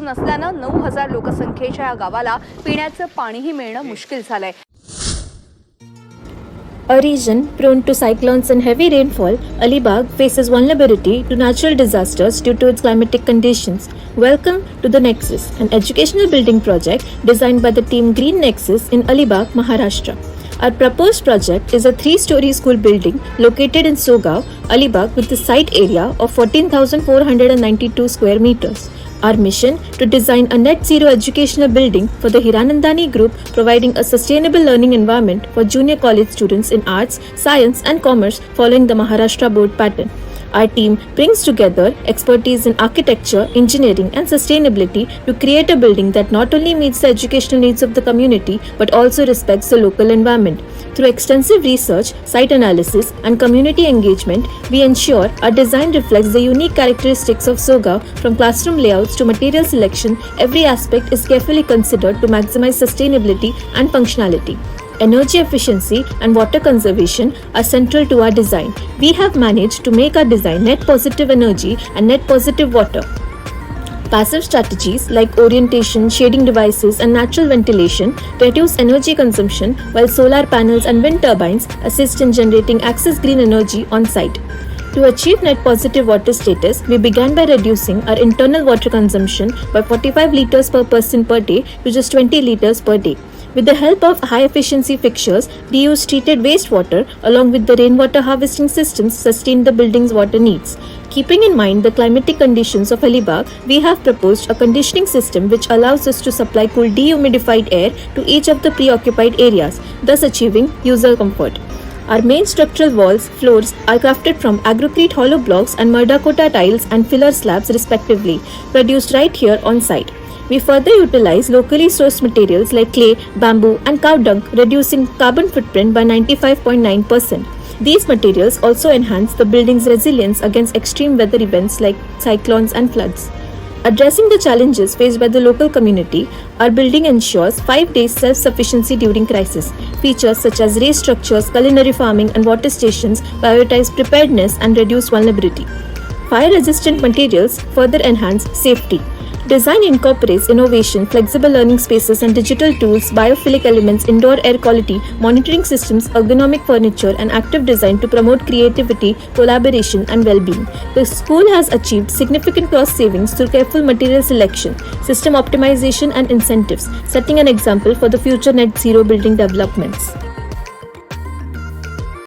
नसल्यानं 9,000 लोकसंख्येच्या या गावाला पिण्याचं पाणीही मिळणं मुश्किल झालंय. A region prone to cyclones and heavy rainfall, Alibag faces vulnerability to natural disasters due to its climatic conditions. Welcome to the Nexus, an educational building project designed by the team Green Nexus in Alibag, Maharashtra. Our proposed project is a 3-story school building located in Sogaon, Alibag, with a site area of 14,492 square meters. Our mission to design a net zero educational building for the Hiranandani Group, providing a sustainable learning environment for junior college students in arts, science and commerce following the Maharashtra board pattern. Our team brings together expertise in architecture, engineering and sustainability to create a building that not only meets the educational needs of the community but also respects the local environment. Through extensive research, site analysis and community engagement, we ensure our design reflects the unique characteristics of Sogaon. From classroom layouts to material selection, every aspect is carefully considered to maximize sustainability and functionality. Energy efficiency and water conservation are central to our design. We have managed to make our design net positive energy and net positive water. Passive strategies like orientation, shading devices and natural ventilation reduce energy consumption, while solar panels and wind turbines assist in generating excess green energy on site. To achieve net positive water status, we began by reducing our internal water consumption by 45 liters per person per day to just 20 liters per day. With the help of high-efficiency fixtures, we use treated wastewater along with the rainwater harvesting systems sustain the building's water needs. Keeping in mind the climatic conditions of Alibag, we have proposed a conditioning system which allows us to supply cool dehumidified air to each of the preoccupied areas, thus achieving user comfort. Our main structural walls, floors are crafted from Agrocrete hollow blocks and Merdakota tiles and filler slabs respectively, produced right here on site. We further utilize locally sourced materials like clay, bamboo and cow dung, reducing carbon footprint by 95.9%. These materials also enhance the building's resilience against extreme weather events like cyclones and floods. Addressing the challenges faced by the local community, our building ensures 5 days self-sufficiency during crisis. Features such as raised structures, culinary farming and water stations prioritize preparedness and reduce vulnerability. Fire-resistant materials further enhance safety. Design incorporates innovation, flexible learning spaces and digital tools, biophilic elements, indoor air quality, monitoring systems, ergonomic furniture and active design to promote creativity, collaboration and well-being. The school has achieved significant cost savings through careful material selection, system optimization and incentives, setting an example for the future net zero building developments.